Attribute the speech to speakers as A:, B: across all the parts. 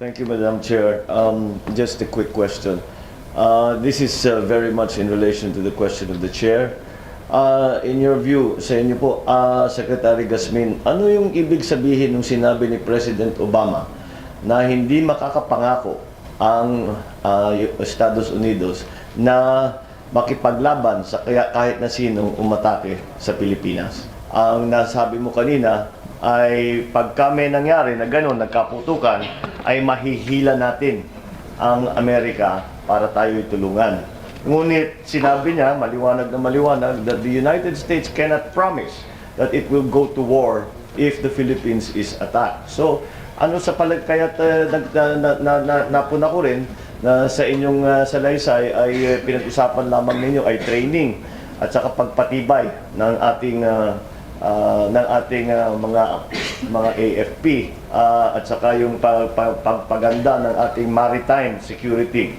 A: Thank you, Madam Chair. Just a quick question. This is very much in relation to the question of the Chair. In your view, sa inyo po, Secretary Gasmin, ano yung ibig sabihin ng sinabi ni President Obama na hindi makakapangako ang Estados Unidos na makipaglaban sa kahit na sinong umatake sa Pilipinas? Ang nasabi mo kanina ay pagka may nangyari na gano'n, nagkaputukan, ay mahihila natin ang Amerika para tayo'y tulungan. Ngunit sinabi niya, maliwanag na maliwanag, that the United States cannot promise that it will go to war if the Philippines is attacked. So, ano sa kaya't napuna ko rin na sa inyong salaysay ay pinag-usapan lamang ninyo ay training at saka pagpatibay ng ating mga AFP at saka yung pagpaganda ng ating maritime security.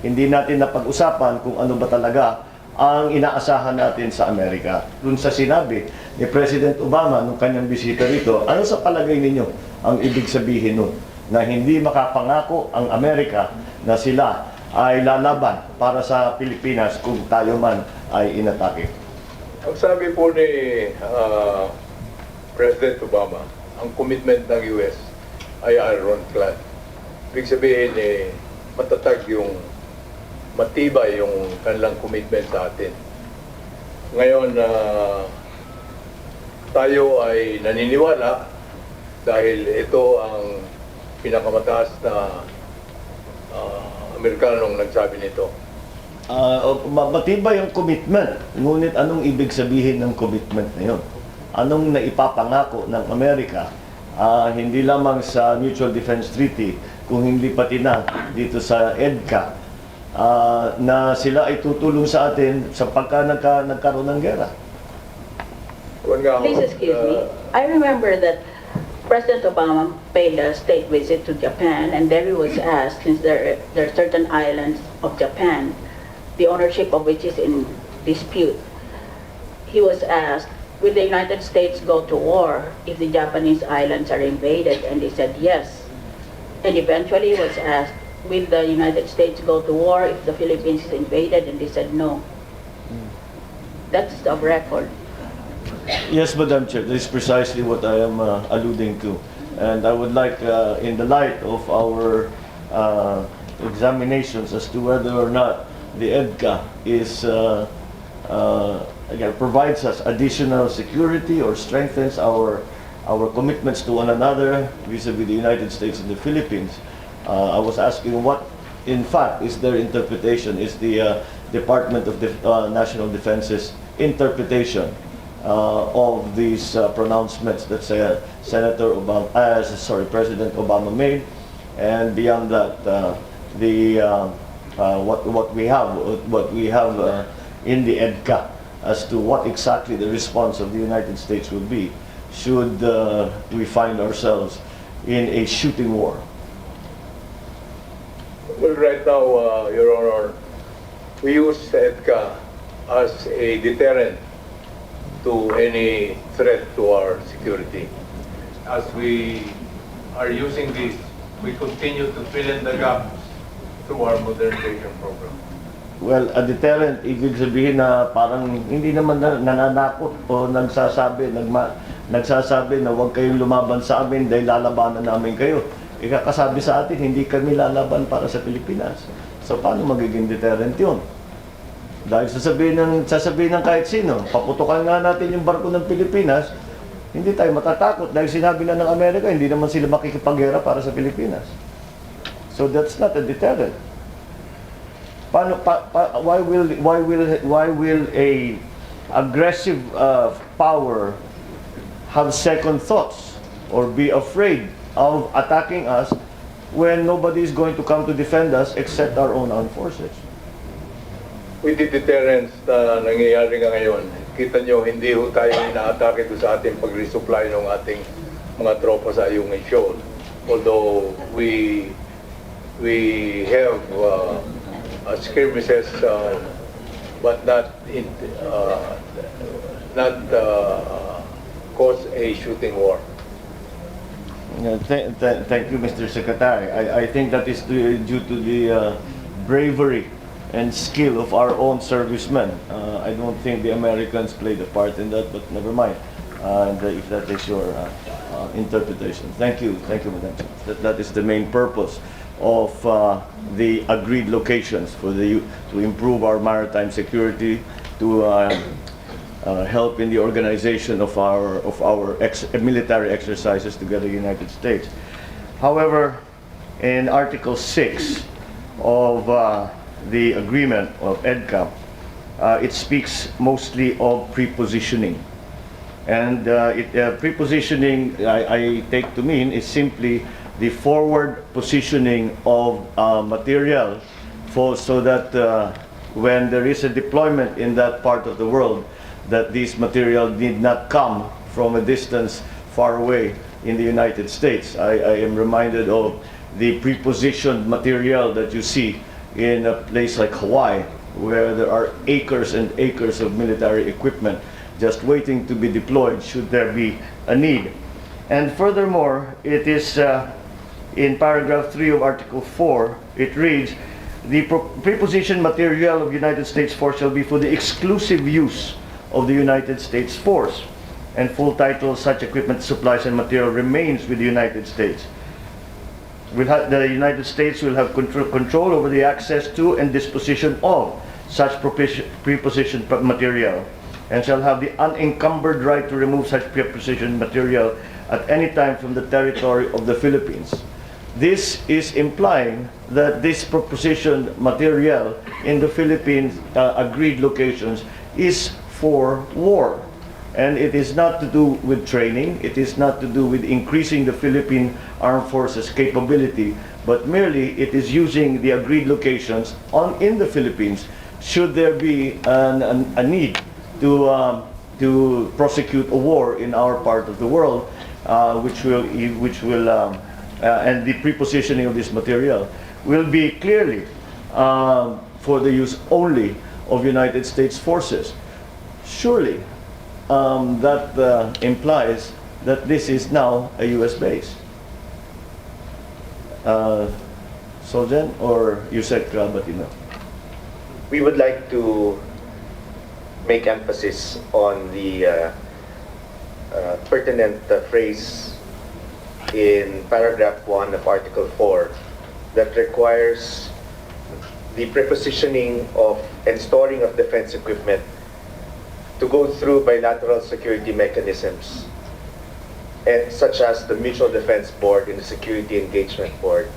A: Hindi natin napag-usapan kung ano ba talaga ang inaasahan natin sa Amerika. Dun sa sinabi ni President Obama nung kanyang bisita rito, ano sa palagay ninyo ang ibig sabihin nun? Na hindi makapangako ang Amerika na sila ay lalaban para sa Pilipinas kung tayo man ay inatake.
B: Ang sabi po ni President Obama, ang commitment ng US ay ironclad. Ibig sabihin, matatag matibay yung kanilang commitment sa atin. Ngayon, tayo ay naniniwala dahil ito ang pinakamataas na Amerikanong nagsabi nito.
A: Matibay yung commitment. Ngunit anong ibig sabihin ng commitment na yun? Anong naipapangako ng Amerika? Hindi lamang sa Mutual Defense Treaty, kung hindi pati na dito sa EDCA, na sila ay tutulong sa atin sa pagka nagkaroon ng gera.
C: Please excuse me. I remember that President Obama paid a state visit to Japan, and there he was asked, since there are certain islands of Japan, the ownership of which is in dispute, he was asked, will the United States go to war if the Japanese islands are invaded? And he said yes. And eventually he was asked, will the United States go to war if the Philippines is invaded? And they said no. That's the record.
A: Yes, Madam Chair, this is precisely what I am alluding to. And I would like, in the light of our examinations as to whether or not the EDCA is, again, provides us additional security or strengthens our commitments to one another vis-a-vis the United States and the Philippines. I was asking what, in fact, is their interpretation, is the Department of National Defense's interpretation of these pronouncements that President Obama made, and beyond that, what we have in the EDCA as to what exactly the response of the United States would be should we find ourselves in a shooting war.
B: Well, right now, Your Honor, we use EDCA as a deterrent to any threat to our security. As we are using this, we continue to fill in the gaps through our modernization program.
A: Well, a deterrent, ibig sabihin na parang hindi naman nananakot o nagsasabi na huwag kayong lumaban sa amin dahil lalabanan namin kayo. Ikakasabi sa atin, hindi kami lalaban para sa Pilipinas. So, paano magiging deterrent yun? Dahil sasabihin ng kahit sino, paputukan nga natin yung barko ng Pilipinas, hindi tayo matatakot dahil sinabi na ng Amerika, hindi naman sila makikipaggera para sa Pilipinas. So, that's not a deterrent. Why will a aggressive power have second thoughts or be afraid of attacking us when nobody is going to come to defend us except our own armed forces?
B: With the deterrence na nangyayari nga ngayon, kita nyo, hindi ho tayo ina-atake sa ating pag-resupply ng ating mga tropa sa iyong nation. Although we have skirmishes, but not cause a shooting war.
A: Thank you, Mr. Secretary. I think that is due to the bravery and skill of our own servicemen. I don't think the Americans played a part in that, but never mind. And if that is your interpretation. Thank you, Madam Chair. That is the main purpose of the agreed locations for to improve our maritime security, to help in the organization of our military exercises together with the United States. However, in Article 6 of the agreement of EDCA, it speaks mostly of prepositioning. And prepositioning, I take to mean, is simply the forward positioning of material so that when there is a deployment in that part of the world, that this material need not come from a distance far away in the United States. I am reminded of the prepositioned material that you see in a place like Hawaii, where there are acres and acres of military equipment just waiting to be deployed should there be a need. And furthermore, it is in paragraph 3 of Article 4, it reads, the prepositioned material of United States force shall be for the exclusive use of the United States force, and full title, such equipment, supplies, and material remains with the United States. The United States will have control over the access to and disposition of such prepositioned material, and shall have the unencumbered right to remove such prepositioned material at any time from the territory of the Philippines. This is implying that this prepositioned material in the Philippines agreed locations is for war. And it is not to do with training, it is not to do with increasing the Philippine Armed Forces capability, but merely it is using the agreed locations in the Philippines should there be a need to prosecute a war in our part of the world, which will and the prepositioning of this material will be clearly for the use only of United States forces. Surely that implies that this is now a U.S. base. Soljan or Yusek Batino?
D: We would like to make emphasis on the pertinent phrase in paragraph 1 of Article 4 that requires the prepositioning of and storing of defense equipment to go through bilateral security mechanisms, and such as the Mutual Defense Board and the Security Engagement Board.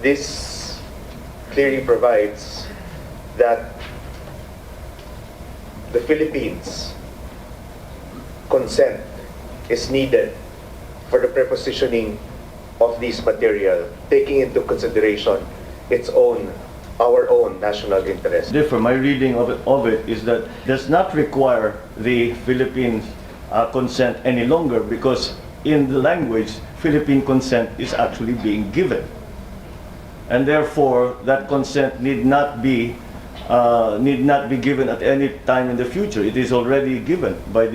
D: This clearly provides that the Philippines' consent is needed for the prepositioning of this material, taking into consideration our own national interest.
A: Therefore, my reading of it is that does not require the Philippines consent any longer, because in the language, Philippine consent is actually being given, and therefore that consent need not be given at any time in the future. It is already given by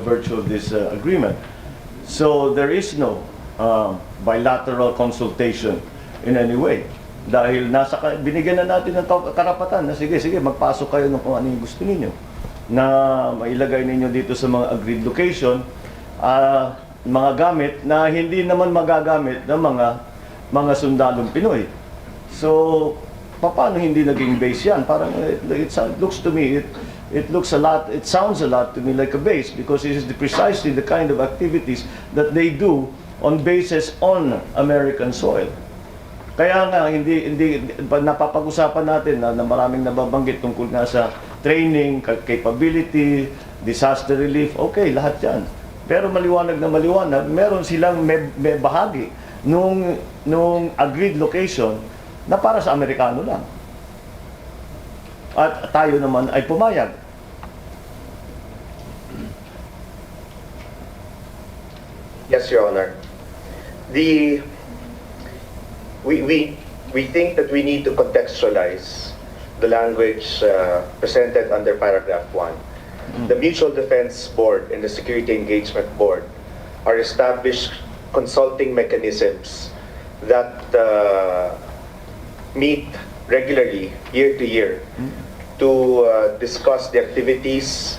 A: virtue of this agreement. So there is no bilateral consultation in any way. Dahil binigyan na natin ng karapatan na sige, magpasok kayo ng kung ano yung gusto ninyo, na mailagay ninyo dito sa mga agreed location, mga gamit na hindi naman magagamit ng mga sundalong Pinoy. So, paano hindi naging base yan? Parang it looks to me, it sounds a lot to me like a base, because it is precisely the kind of activities that they do on bases on American soil. Kaya nga, hindi napapag-usapan natin na maraming nababanggit tungkol nga sa training, capability, disaster relief, okay, lahat yan. Pero maliwanag na maliwanag, meron silang may bahagi nung agreed location na para sa Amerikano lang. At tayo naman ay pumayag.
D: Yes, Your Honor. We think that we need to contextualize the language presented under paragraph 1. The Mutual Defense Board and the Security Engagement Board are established consulting mechanisms that meet regularly, year to year, to discuss the activities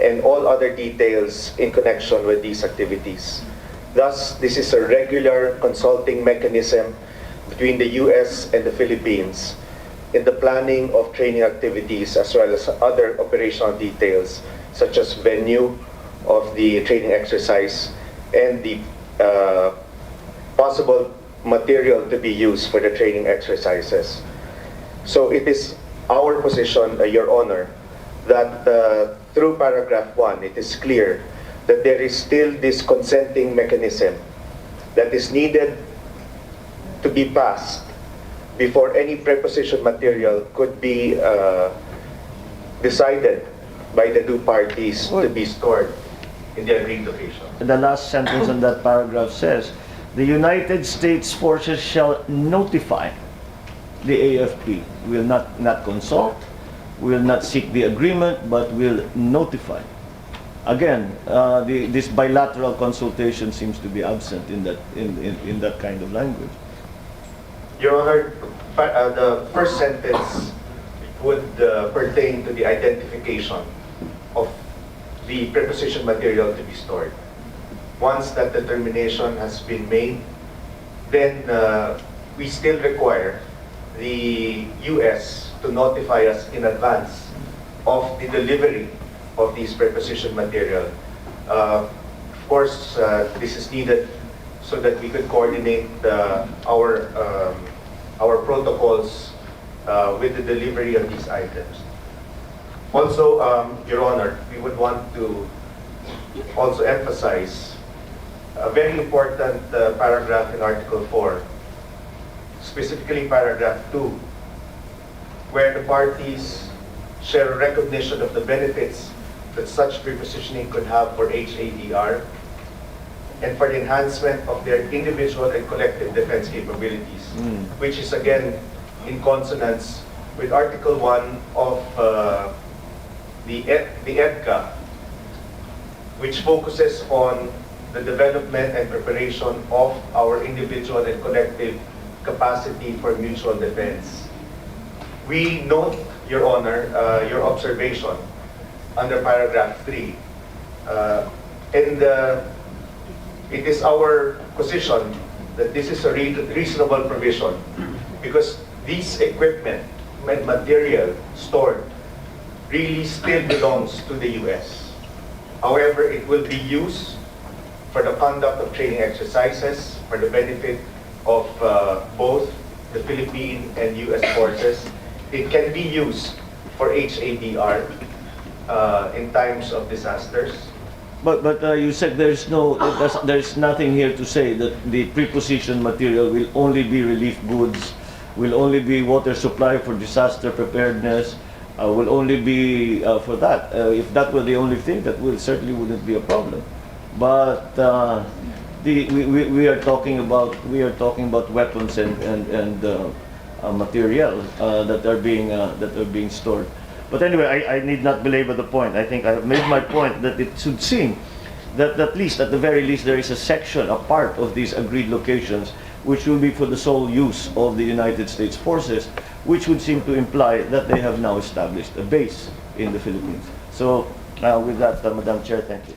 D: and all other details in connection with these activities. Thus, this is a regular consulting mechanism between the U.S. and the Philippines in the planning of training activities as well as other operational details such as venue of the training exercise and the possible material to be used for the training exercises. So it is our position, Your Honor, that through paragraph 1, it is clear that there is still this consenting mechanism that is needed to be passed before any preposition material could be decided by the two parties to be stored in the agreed location.
A: The last sentence on that paragraph says, the United States forces shall notify the AFP, will not consult, will not seek the agreement, but will notify. Again, this bilateral consultation seems to be absent in that kind of language.
D: Your Honor, the first sentence would pertain to the identification of the preposition material to be stored. Once that determination has been made, then we still require the U.S. to notify us in advance of the delivery of these preposition material. Of course, this is needed so that we could coordinate our protocols with the delivery of these items. Also, Your Honor, we would want to also emphasize a very important paragraph in Article 4, specifically paragraph 2, where the parties share recognition of the benefits that such prepositioning could have for HADR and for the enhancement of their individual and collective defense capabilities, which is again in consonance with Article 1 of the EDCA, which focuses on the development and preparation of our individual and collective capacity for mutual defense. We note, Your Honor, your observation under paragraph 3. And it is our position that this is a reasonable provision because these equipment and material stored really still belongs to the U.S. However, it will be used for the conduct of training exercises for the benefit of both the Philippine and U.S. forces. It can be used for HADR in times of disasters.
A: But you said there's nothing here to say that the preposition material will only be relief goods, will only be water supply for disaster preparedness, will only be for that. If that were the only thing, that certainly wouldn't be a problem. But we are talking about weapons and material that are being stored. But anyway, I need not belabor the point. I think I have made my point that it should seem that at the very least, there is a section, a part of these agreed locations, which will be for the sole use of the United States forces, which would seem to imply that they have now established a base in the Philippines. So, with that, Madam Chair, thank you.